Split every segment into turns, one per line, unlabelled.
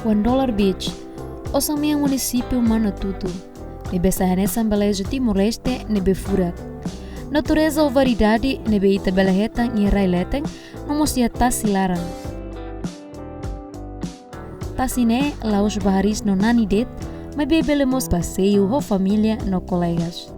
$1 Beach, o samia município Manatutu, nebe sahanesa beleza Timor-Leste nebe furak. Natureza ou variedade nebe ita belehetang e railetang nomosia tasilarang. Tasine laos baharis no nanidet, mas bebelemos passeio ho família no colegas.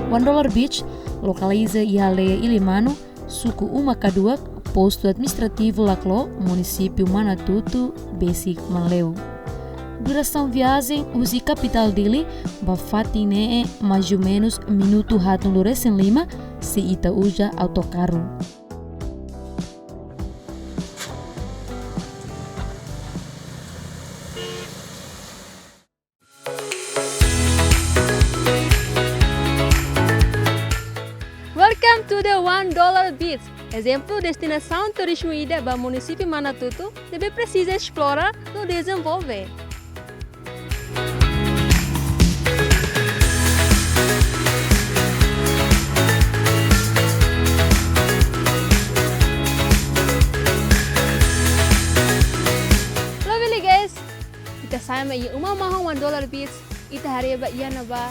$1 Beach localiza e aldeia Ilimano, suku Umakaduak, posto administrativo Laclo, município Manatutu, Basic Manleu. Duração viagem, usi capital dele, bafatine mais ou menos minuto hatun Lores em Lima, se ita uja autocarro.
Welcome to the $1 Beach. Exemplo, destinação turismo ida para o município Manatutu, deve precisa explorar e desenvolver. Lovely guys, kita sama ia uma mahal $1 Beach, kita hari ba ia naba.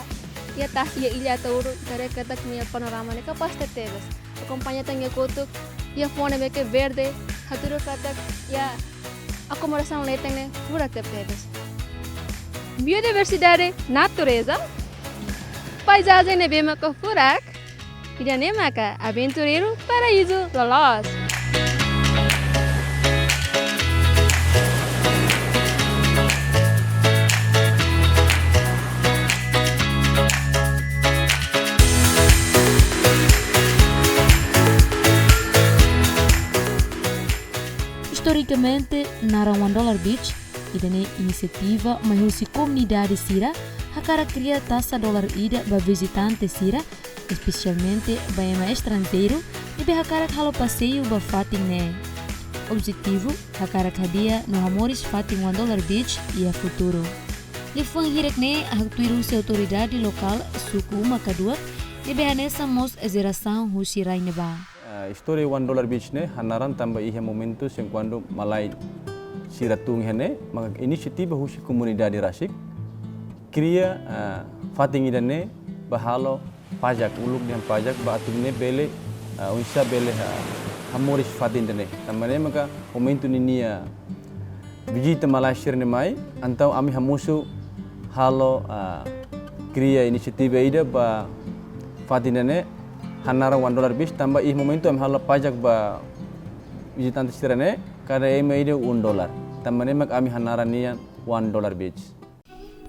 Ia tas ia ilha tauro dari kata minha panorama ne capaz de teves acompanha tanga kotuk ia fone beke verde haturo kata ia acomodação leteng ne pura teves biodiversidade natureza paisagem ne bema ko furak ida ne maka aventureiro paraíso rolos.
Historicamente, na $1 Beach, ida ne iniciativa mas comunidade sira, hakara cria taxa dólar ida para visitante sira, especialmente para estrangeiro, e be hakara halo passeio para fating ne. Objetivo, hakara hadia no amores fating $1 Beach e a futuro. E foi hirek ne haktuiru se autoridade local suku Umakaduak, e be hanesa mos geração husirai neba.
História $1 Beach ne hanaran tambah ihe momentos yang quando malai siratung hene maka inisiativa husi comunidade rasik cria fating idane bahalo pajak uluk dengan pajak baatune bele unsa bele hamoris fatin dane tamane maka momento ninia visita malai sirne mai antau ami hamusu halo cria inisiativa ida ba fatin dane hanara $1 Beach tambah ih momento am hala pajak ba visitante sirane kada ema ide $1 tambane mak ami hanara nia $1 Beach.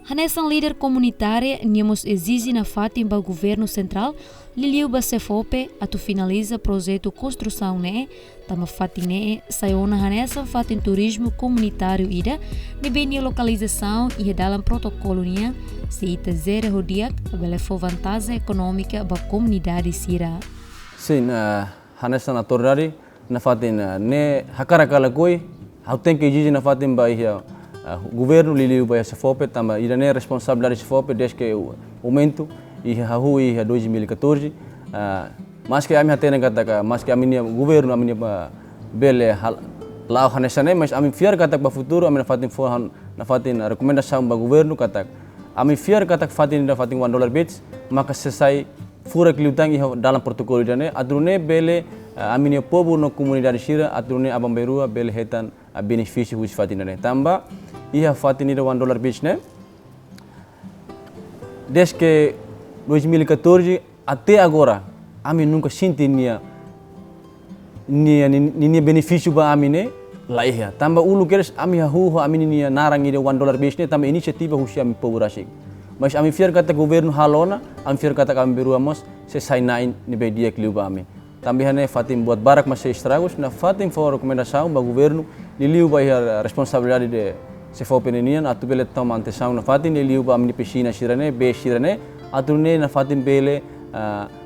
Hanesan líder comunitária niamos exige na fatim ba governo central liliu ba sefope atu finaliza projeto construção ne tama fatim ne saiona hanesan fatim turismo comunitário ida de bem localização e dalam protocolo nia se ita zero hodiak belefo vantagem econômica ba comunidade sira.
Sim, hanesan autoridade na fatim ne hakara kala koi hauten que exige na fatim ba ia governo liliu ba sefope tama ida ne responsabilidade sefope desde que o momento e hahu e 2014 mas que ami hatena kata mas que ami governo ami bele lao hanesane mas ami fiar kata ba futuro ami na fatin rekomendasi ba governo kata ami fiar kata fatin da fatin $1 Beach maka selesai fura kliutang dalam protokol dane adrune bele ami ne povo no comunidade sira adrune abang berua bele hetan benefício hus fatin dane tamba ia fatin da $1 Beach ne desde que 2014 até agora, ami nunca senti nia benefício ba ami ne laiha. Tamba ulu keres ami hahu ami nia narang ide $1 Beach ne tamba inisiativa husi ami poburasik. Mas ami fiar kata governo halona, ami fiar kata kami beruamos se sainain ni be dia kliu ba ami. Tambihane fatim buat barak mas estragos na fatim for rekomendação ba governo liliu ba ia responsabilidade de se for peninian atu bele tomante saung na fatim liliu ba ami piscina sirane be sirane atune na fatin bele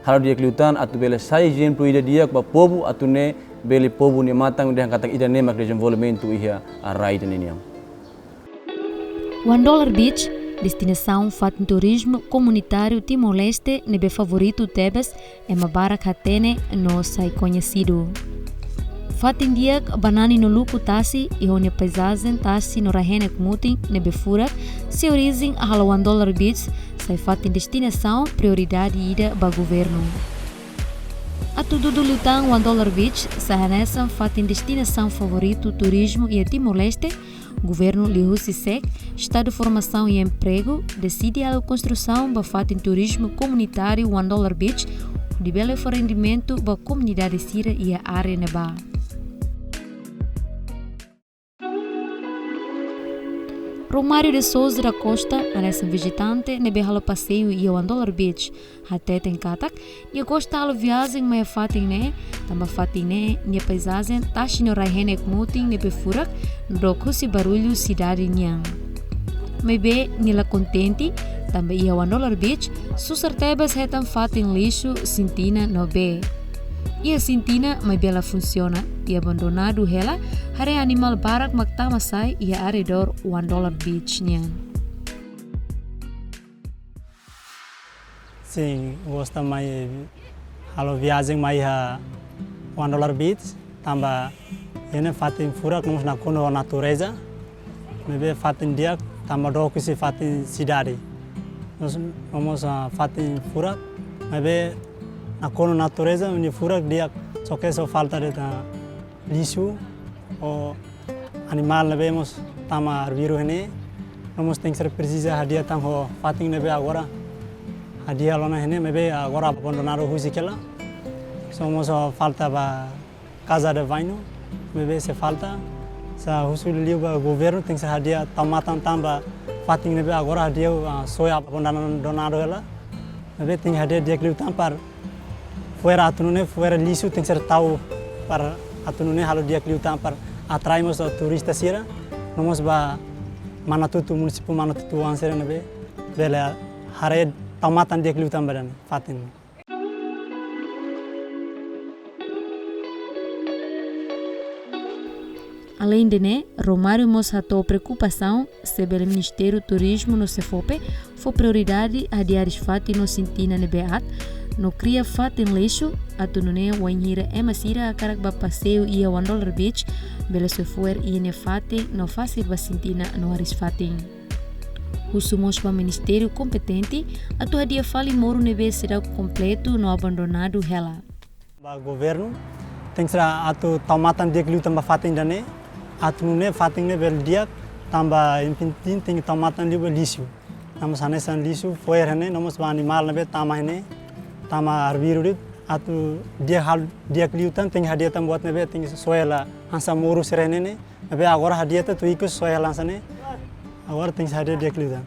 halo dia kliutan atu bele sai exemplo ida dia ba povo atune bele povo ni matang dia kata ida ne mak desenvolvimento ia rai deniniam.
$1 Beach, destinação fatin turismo comunitário Timor-Leste nebe favorito tebes é mabarak hatene no sai conhecido. Fatin diak banani no luku tasi e honia paisagem tasi no rahene kmuting nebe furak se origem a hala $1 beach sai fatin destinação prioridade ida ba governo. A tudo do lutang $1 beach sa hanesan fatin destinação favorito turismo e a Timor-Leste. Governo Lihusi Sek, Estado de Formação e Emprego, decide a construção ba fatin turismo comunitário $1 beach de belo rendimento ba comunidade sira e a área neba. Romário de Souza da Costa, anessa visitante, nebe halo passeio e o $1 beach. Até tem katak, e gosta halo viagem mais fatin ne, tamba fatin ne, nia paisagem, tashi no raihene kmuting nebe furak, no kusi barulho cidade niang. Mebe nila contente, tamba ia $1 beach, susertebas hetan fatin lixo, sintina no be. E a sintina mai bela funciona e abandonado ela, hare animal barak maktama sai e a arredor $1 beach nian.
Sim, gosta mais halo viagem mais a $1 beach, tamba ene fatin furak nos na kono natureza, mebe fatin dia tamba do kusi fatin cidade. Nós vamos a fatin furak, mebe na kono natureza ni furak dia só que só falta de lixo ou animal vemos tama viru hene vamos tem que ser precisa hadia tam ho fating nebe agora hadia lona hene mebe agora abandonado husi kela somos falta ba casa de banho mebe se falta sa husu liu ba governo tem que ser hadia tamatan tamba fating nebe agora hadia soya abandonado ela mebe tem hadia dia liu tampar fuera atunune fuera lixo tem que ser tau para atunune halo dia kliutan para atrairmos turistas sira nomos ba manatutu município manatutu ansera nebe bela hare tamatan dia kliutan badan fatin.
Além de né, Romário mostrou preocupação se o Ministério do Turismo no CFOP foi prioridade a diários fatin no Sintina nebeat no cria fatin lixo a tunune wanhira emasira a karak ba passeio e a $1 beach bela se for e ne fatin no fácil ba Sintina no aris fatin. Usumos ba Ministério competente a tu hadia fali moro nebe será completo no abandonado hela.
Ba governo tem que ser atu tamatan dia kliutan ba fatin dane atunune fatin ne bel dia tamba impintin tem tamatan dia lixo. Namos hanesan lixo foi hene namos ba animal nebe tama hene tama arbiru atu dia kliutan tem hadia tam buat nebe tem soela hansa moro serene ne nebe agora hadia tu ikus soela hansane agora tem hadia dia kliutan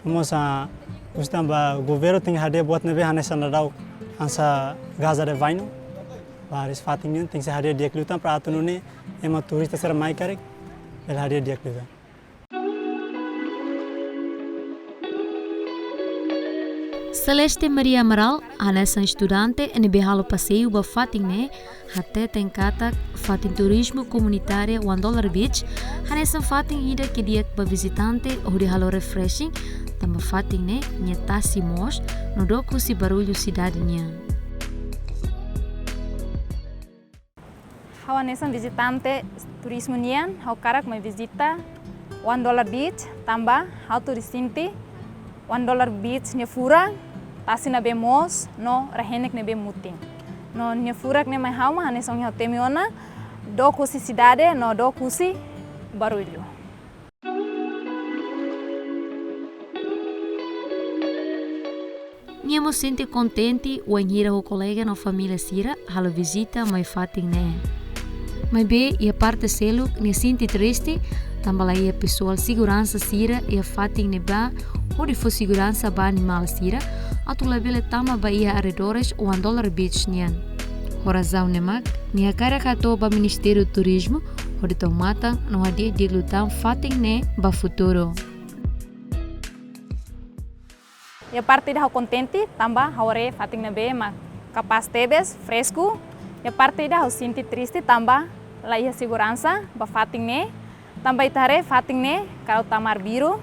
mosa ustam ba governo tem hadia buat nebe hanesan radau hansa gaza de vaino baris fatin tem hadia dia kliutan pra atu ne ema turista ser mai karek el hadia dia kliutan.
Celeste Maria Amaral, anessa estudante e nebe halo passeio ba fatin ne, até tem katak fatin turismo comunitário $1 beach, anessa fatin ida que dia ba visitante ou de halo refreshing, tamba fatin ne nyetasi mos, no doku si barulho cidade nya.
Hau anessa visitante turismo nian, hau karak mai visita $1 beach, tamba hau turisinti $1 beach nya fura tasi na bemos no rahenek ne bemuting no nya furak ne mai hau ma hanes ong hau temiona do kusi cidade no do kusi barulho.
Niamo sente contente o enhira o colega no família sira halo visita mai fatin ne. Mai be e a parte selo ne sente triste tambala e a pessoal segurança sira e a fatin ne ba ou de for segurança ba animal sira atu labele tama ba ia arredores o $1 beach nian. Horazão ne mak ni a cara kato ba Ministério do Turismo o de tomata no hadia de lutar fatin ne ba futuro.
E a parte da hau contente tamba haure fatin ne be ma capaz tebes fresco e a parte da hau sinti triste tamba la ia segurança ba fatin ne tamba itare fatin ne kalau tamar biru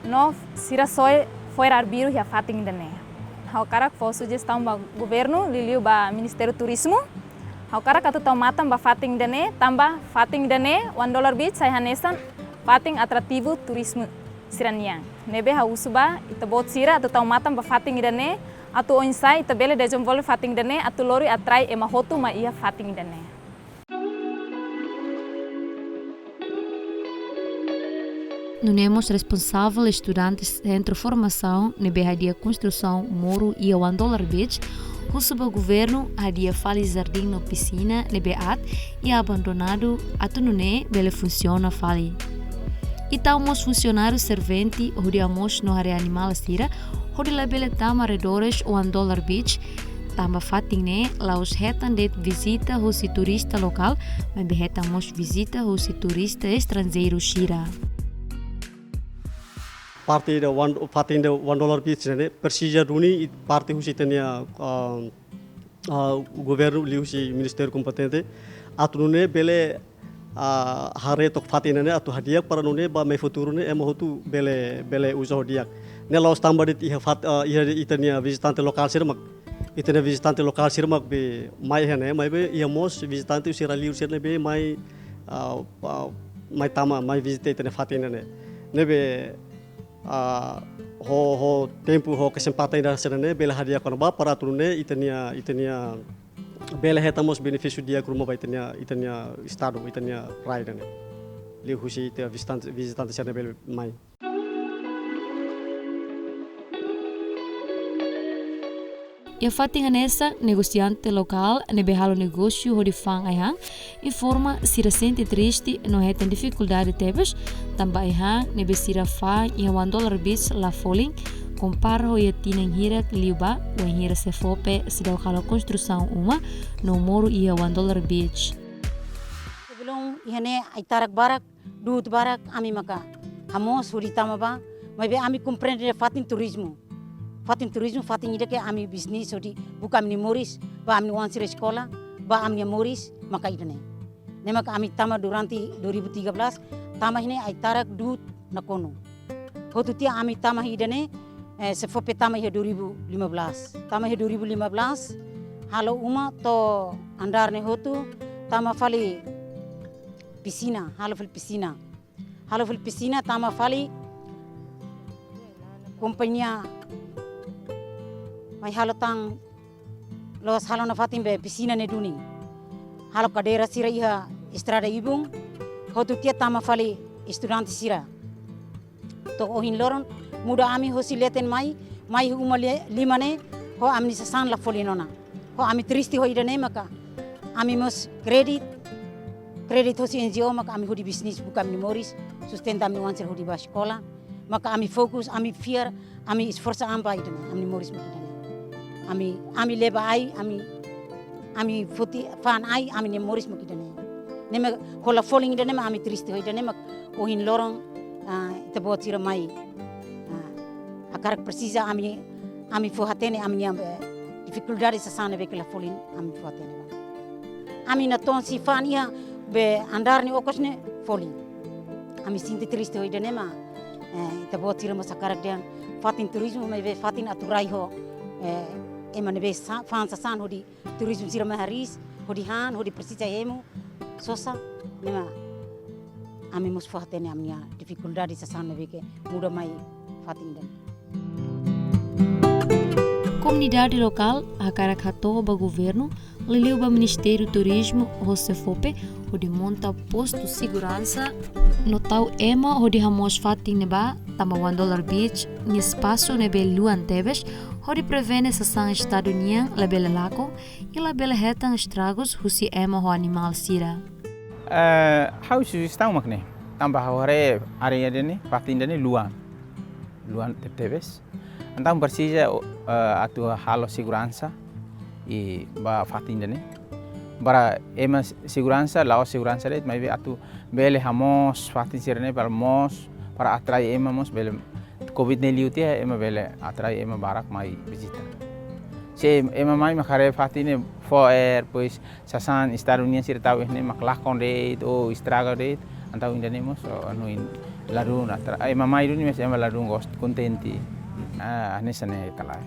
no sira soy fora arbiru ya fatin dane. Hau karak fo sugestão ba governo liliu ba Ministério do Turismo hau karak atu tau matam ba fating dane tamba fating dane $1 beach sai hanesan fating atrativo turismo siraniang. Nebe hau usuba ita bot sira atu tau matam ba fating dane atu onsai ita bele desenvolve fating dane atu lori atrai ema hotu ma ia fating dane.
Nós responsável estudantes centro formação nebe hadia construção moro e $1 beach. O governo hadia fali jardim no piscina nebe at e abandonado atu nune bele funciona fali. E tal mos funcionário servente hodia mos no area animal sira hodia bele tama redores $1 beach. Tamba fating ne laos hetan det visita hosi turista local, mas behetan mos visita hosi turista estrangeiro shira.
Parti the $1 beach ne procedure runi parti husi tenia governo liusi ministério competente atunune bele hare tok fatina ne atu hadiak para nune ba mai futuro ne emo hotu bele usaha diak ne laos tamba dit iha fat iha itania visitante lokal sirmak itania visitante lokal sirmak be mai hene mai be iha mos visitante usira liu sirne be mai tama mai visite itania fatina ne be ho tempo ho kesempatan ida serane bela hadiah kono para turune itania bela hetamos benefício dia kuruma ba itania estado itania raia ne li husi te visitante serane bela mai.
E a fatinha nessa, negociante local, ne behalo negócio hori fang ayang, informa se sente triste, não é tem dificuldade tebes, também ayang ne besira fang e $1 bis la foling, compara ho yatinang hirak liuba, o hira se fope se dau kala construção uma, no moro e $1 beach.
Sebelum ihane aitarak barak, duit barak, ami maka, hamos huri tamaba, mas be ami compreende fatin turismo. Fatin turismo fatin ida ke ami bisnis odi buka amni moris ba amni wansir sekolah ba amni moris maka idane ne maka ami tama durante 2013 tama hine ai tarak dut nakono hotu tia ami tama idane se fope tama 2015 tama 2015 halo uma to andar ne hotu tama fali piscina halo fil piscina tama fali kompanיה mai halo tang los halo na fatim be piscina ne duni halo kadera sira iha estrada ibung hotu tia tama fali estudante sira to ohin loron muda ami hosi leten mai uma limane ho amni sasan la folinona ho ami tristi ho idane maka ami mos kredit hosi NGO maka ami hodi bisnis buka ami moris sustenta ami wanser hodi ba sekolah maka ami fokus ami fear ami esforza amba idane ami moris maka ami leba ai ami futi fan ai ami ne moris mo kidane ne me hola falling dane ami triste ho dane mak ohin lorong te botira mai akarak precisa ami fo hatene ami am dificuldade sa sana be kala falling ami fo hatene ami na ton si fan ia be andar ni okosne falling ami sinti triste ho dane ma te botira mo sakarak dian fatin turismo me be fatin aturai ho emane be fan sasan hodi turismo sira maharis hodi han hodi persija emu sosa nema ami mos fahtene amnia dificuldade sasan be ke muda mai fatin dan
comunidade local hakara khato ba governo liliu ba ministério turismo hosse fope hodi monta posto segurança no tau ema hodi hamos fatin neba tama $1 beach ni espaço nebe luan tebes hodi prevene sasan estado niang labela lako e labela hetan estragos husi ema ho animal sira
how su estão makne tambah hore area dene fatin dene luan tebes então precisa atu halo segurança e ba fatin dene bara ema segurança lao segurança det mai atu bele hamos fatin sirene para mos para atrai ema mos bele covid ne liutia ema bele atrai ema barak mai visita se ema mai makare fatine fo pois sasan estadunia sirtau ne maklah konde o estraga det antau indane mos anu in larun atra ema mai duni mes ema larun gost contenti Anesane kalai.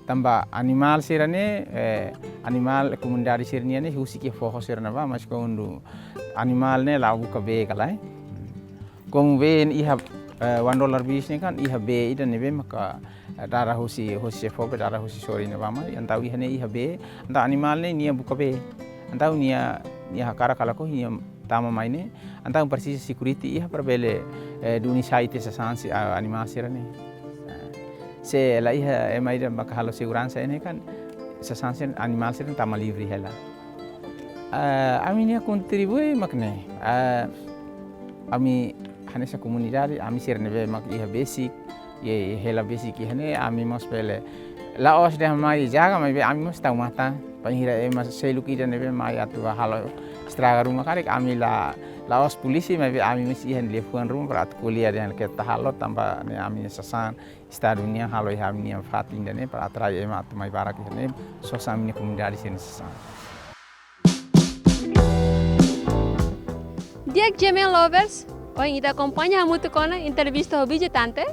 Tamba animal sirane animal komunidade sirnia ne husi ke foho sirna ba mas ko undu animal ne lagu ka be kalai. Kom be iha $1 bis ne kan iha be ida ne be maka dara husi fobe dara husi sori ne ba ma antau iha ne iha be anta animal ne nia buka be antau nia hakara kala ko nia tama maine antau persis security iha perbele duni site sasansi animal sirane. Se la iha emai da maka halo segurança ini kan sasansi animal sirane tama livre hela. Ami nia contribui makne. Ami hanesa komunidade ami sirane be mak iha basic ye hela basic iha ne ami mos pele la os de mai jaga mai be ami mos tau mata panghira mas seluk ida ne be mai atu halo straga rumah karek ami la os polisi mai be ami mos iha lefuan rumah para atu kuliah dengan kita halo tambah ne ami sasan sta dunia halo iha ami nia fatin ne para atrai ema atu mai barak iha ne sosam ni komunidade sini sasan.
Dia Gemen Lovers, hoje ida acompanha muito com a entrevista ao visitante.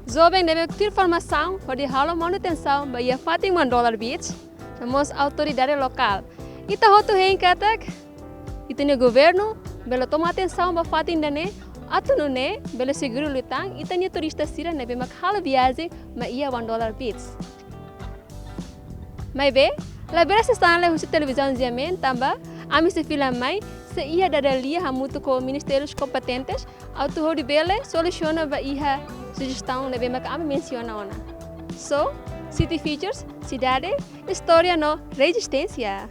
Jovem deve ter formação para a manutenção da Fatim $1 Beach, temos autoridade local. Ita hotu hein katak, ita ne governo, bela toma atenção para Fatim dane, atu ne bela seguro lutang, ita ne turista sira nebe mak halo viagem, ma ia $1 Beach. Mas be, la bela se está na televisão Gemen tamba, ami se film mai. Se ia dadalia hamutu com ministérios competentes, auto bele soluciona ba iha sugestão lebe mak ami menciona ona. So, city features, cidade, história no resistência.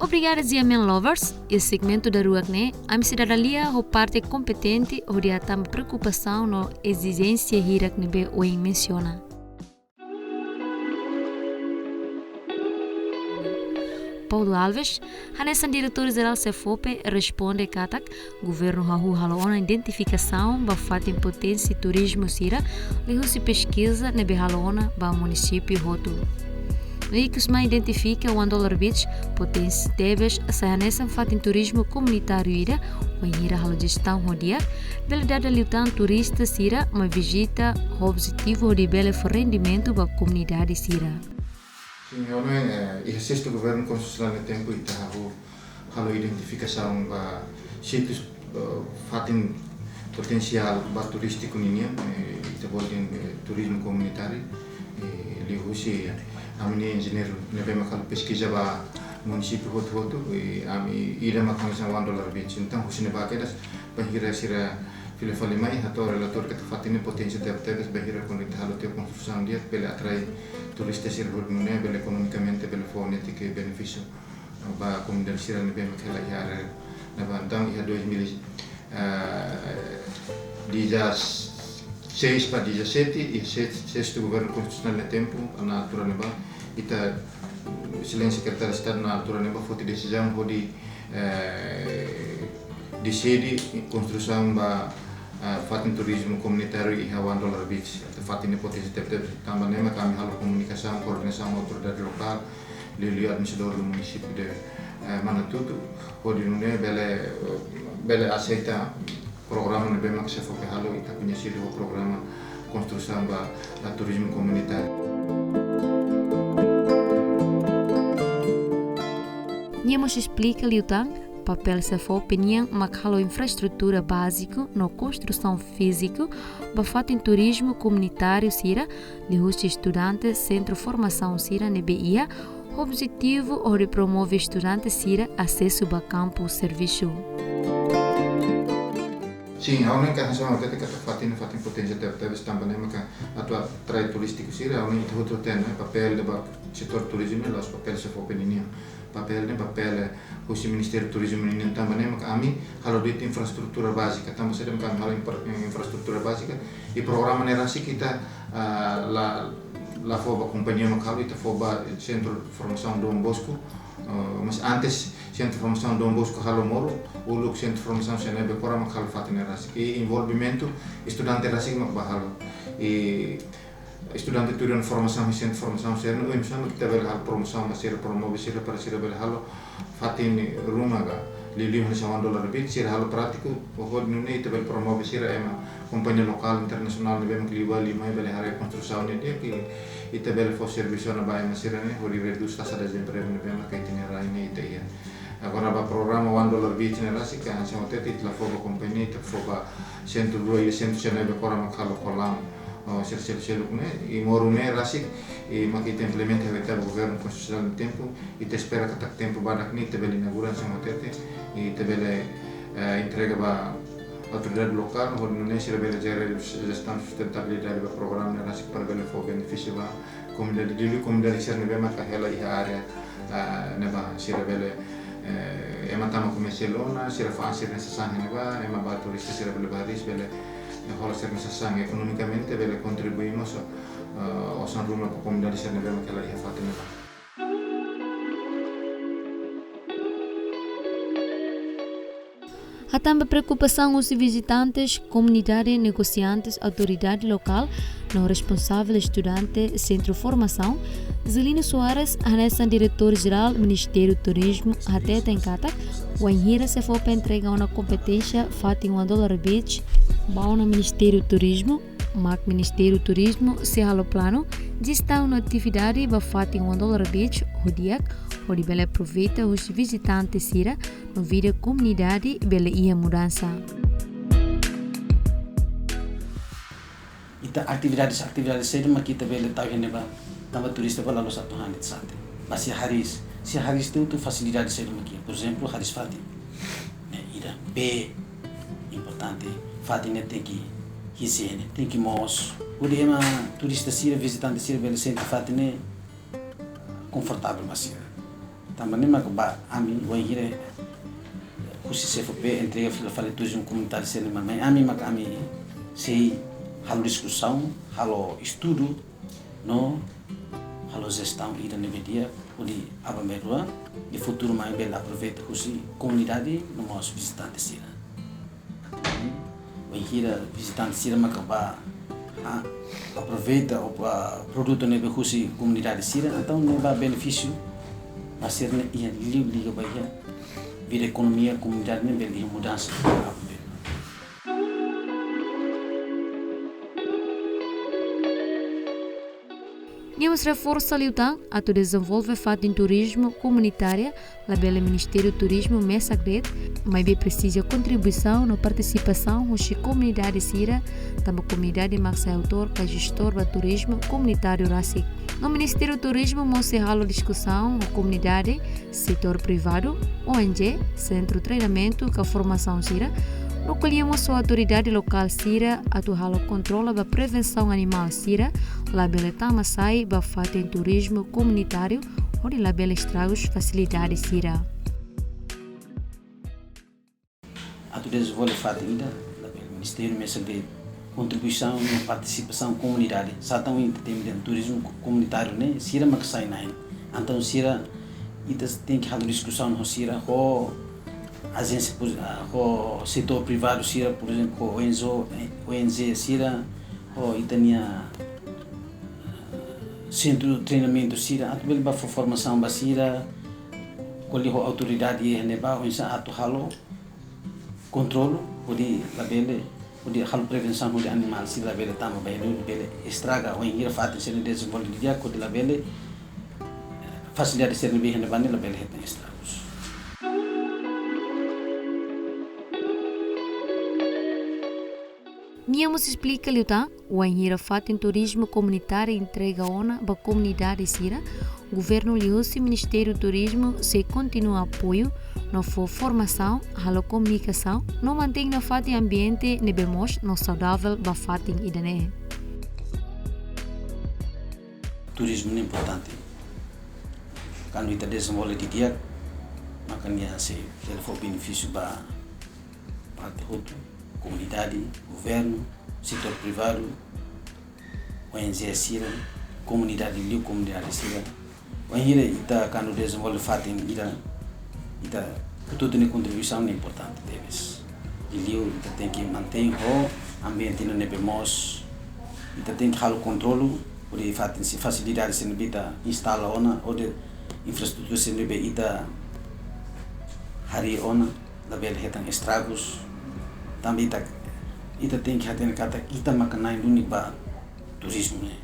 Obrigada, Ziamen Lovers. Esse segmento da Ruakne, a cidadania é parte competente ou de atam preocupação na exigência hierarquia o menciona. Paulo Alves, Hanesan diretor-geral CFOPE, responde que o governo halo uma identificação da fato potência e turismo sira, lehou-se pesquisa na behalona ba município Roto. Veículos mais identifica o $1 Beach, potência teves, se Hanesan fato turismo comunitário ira, o ira halo gestão rodia, belidade liutan turista sira, uma visita objetivo de belo rendimento da comunidade sira.
Sim, eu não é sexto governo constitucional no tempo e tá halo identificação ba sítios fatin potencial ba turístico ninha e bolden turismo comunitário li husi ami engenheiro nebe makal pesquisa ba município Roto e ami ira makal sa $1 Beach então husi ne ba kedas bahira sira fila fali mai hato relator que fatin potência de abtegas bahira com halo te construção dia pela atrai turista sira hodmune bel economicamente bel fonética e benefício ba comunidade sira nebe makala iara na bandang ia 2016 para 17 e sexto governo constitucional no tempo na altura neba ita silêncio secretário de Estado na altura neba foi decisão de decide construção ba fatin turismo comunitário e $1 Beach fatin potência também nema kami halo comunicação coordenação autoridade local lili administrador do município de Manatutu onde não é bele aceita programa no bem que se foca halo ita conhecido o programa construção ba turismo comunitário.
Niemos explica liutang papel se for opinião macalo infraestrutura básico na construção física bafat em turismo comunitário sira lihuste estudantes centro formação sira nebia objetivo ou de promover estudantes sira acesso a campo serviço.
Sim, a única razão é que fatin potência deve também é que atua trai turístico sira a única outro tem papel do setor turismo lá os papéis se for opinião papel o Ministério do Turismo ini também é que a mim halo de infraestrutura básica também seremos kami halo infraestrutura básica e programa nerasi kita lá foba companhia macalo ita foba centro de formação Dom Bosco mas antes centro de formação Dom Bosco halo moro o centro de formação senebe kora macalo fatin nerasi e envolvimento estudante nerasi mak bahalo e estudante tujuan formação recente formação ser no misalnya kita bela hal promoção masih promover sira para sira bela halo fatin rumah ga lili $1 bit sira halo prático pokok nune kita bela promover sira ema companhia lokal internasional ne bema kliwa lima bela hare construção ne dia que kita bela for serviço na baia masira ne hori reduz taxa de desemprego ne bema que tem rai ne ita ia agora ba programa $1 bit ne rasi que anse hotel itla foba companhia itla foba 102 e 109 kora makalo kolam sel né e moro né rasik e makita implementa o governo constitucional no tempo e te espera que tak tempo badak ni te beli inauguração motete e te beli entrega ba autoridade local no Indonesia beli gestão sustentabilidade ba programa né rasik para beli for benefício ba comunidade dulu comunidade ser ne bema kahela iha area ne ba sira beli ema tama comercialona sira fansir necessário ne ba ema ba turista sira beli baris beli kalau ser necessário economicamente bele contribuímos ao São Ruma para a comunidade ser nevema que ela ia fazer.
Há também preocupação os visitantes, comunidade, negociantes, autoridade local, não responsável estudante, centro de formação. Zelino Soares, a diretor-geral do Ministério do Turismo, até tem cata, o Anhira se for para entregar uma competência feita em $1 bit, bom no Ministério do Turismo, mas o Ministério do Turismo se halo plano, de estar uma atividade para feita em $1 bit, o dia, onde bela aproveita os visitantes sira no vida comunidade bela ia mudança.
Ita atividades saja mak kita bela tahu yang neba tambah turista bala lo satu hanit sate. Masih haris tu facilidade saja mak kita. Por exemplo, haris fati. Ida B importante fati ne tem que higiene, tem que mos. O dia ma turista sira visitante sira bela sente fati ne confortável masih. Também nem macba ami o hire kusi CFP entrega fala turismo comunitário sendo mas ami mak ami sei halo discussão halo estudo no halo gestão ida ne media onde aba merua de futuro mais bela aproveita kusi comunidade no nosso visitante sira o hire visitante sira macba aproveita o produto ne kusi comunidade sira então ne ba benefício hasil ia liga baia vida economia comunidade nem beli mudança
Nós reforça liutan a tu desenvolve fato em turismo comunitária la bela Ministério do Turismo mesagret mas bem precisa contribuição na participação com a comunidade sira também comunidade max autor que gestor do turismo comunitário rasik. No Ministério do Turismo mostra halo discussão com a comunidade, setor privado, ONG, centro de treinamento com a formação sira. No colhemos a autoridade local sira a tu halo controla a prevenção animal sira, la bela tamasai ba fato em turismo comunitário, onde la bela estragos facilidades sira.
A tu desenvolve fato ainda, la bela Ministério mesagret contribuição e participação comunidade. Satão em turismo comunitário, né? Sira maksai nain. Então sira ita tem que haver discussão com sira com agência, com setor privado sira, por exemplo, com ONG sira, com itania centro de treinamento sira. Atu bel ba formação ba sira, com a autoridade ne ba o insa atu halo controlo, pode labele de hal prevenção de animal se la bele tama bem no bele estraga o ingira fato se desenvolve dia com la bele facilidade ser bem na banda la bele het estragos.
Niamos explica liutan o ingira fato em turismo comunitário entrega ona ba comunidade sira governo liusi Ministério do Turismo se continua apoio no for formação, halo comunicação, no mantém na fato ambiente nebemos no saudável ba fato idane.
Turismo é importante. Quando kita desenvolve di dia, makanya se ele for benefício ba parte outro, comunidade, governo, setor privado, ONG sira, comunidade liu comunidade sira. Wanhira ita quando desenvolve fato ita tudo ne contribuição é importante deves. Liu ita tem que manter o ambiente no nebemos, ita tem que halo controlo ori fatin si facilidades sini bita instala ona ode infraestrutura sini be ita hari ona da bel hetang estragos também ita tem que haten kata kita makanai duni ba turismo ne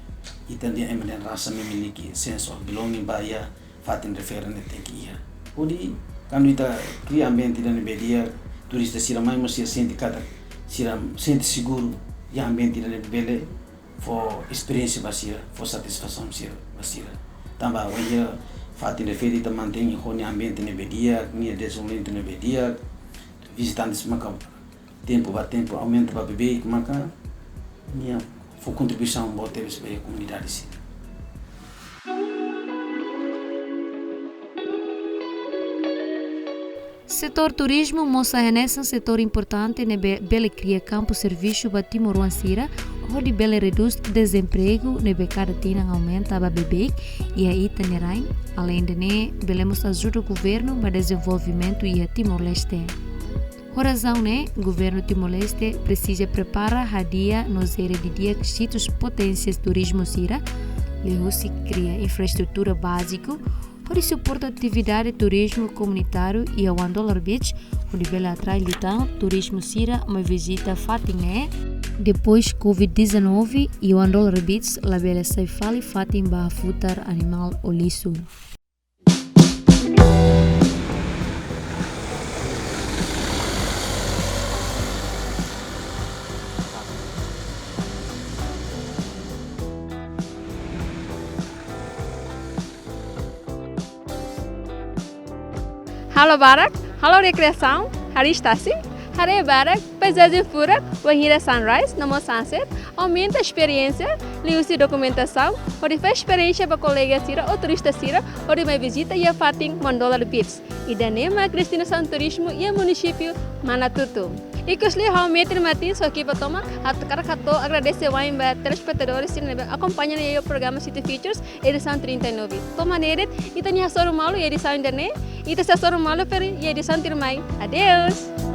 ita dia emelen rasa memiliki sense of belonging ba ya fatin referen tem que ia odi quando ita cria ambiente dan bedia turista sira mai mas sente kata sira sente seguro ya ambiente dan bele for experiência basira for satisfação sira basira tamba waya fatin referi ita mantém honi ambiente ne bedia nia desenvolvimento ne bedia visitantes macam tempo a tempo aumenta para beber maka minha for contribuição boa teve para a comunidade sim.
Setor turismo moça renessa setor importante ne bele cria campo serviço para Timor Sira onde bele reduz desemprego ne cada tina aumenta para beber e aí tenerai além de ne bele mos ajuda o governo para desenvolvimento e a Timor-Leste. A razão é que o governo Timor-Leste precisa preparar a dia nos dia que sítios potências turismo sira, lhe se cria infraestrutura básica, onde suporta atividade turismo comunitário e a $1 Beach, onde bela atrai lutar turismo sira uma visita fatinha. Depois Covid-19 e o $1 Beach, la bela sai fali fatin ba futar animal o liso.
Halo Barak, halo recreação, hari Stasi, hari Barak, paisagem furak, wahira sunrise, namo sunset, aumenta a experiência, liusi documentação, onde faz experiência para colega sira ou turista sira, onde vai visita e a fating $1 Beach, e danema destinação turismo e município Manatutu. E que os li realmente matin só aqui para tomar, cara cato agradece o ainda telespectadores que acompanham o programa City Features edição 39. Toma nele e tenha só o malo e edição internet e te só o malo per e edição tirmai. Adeus.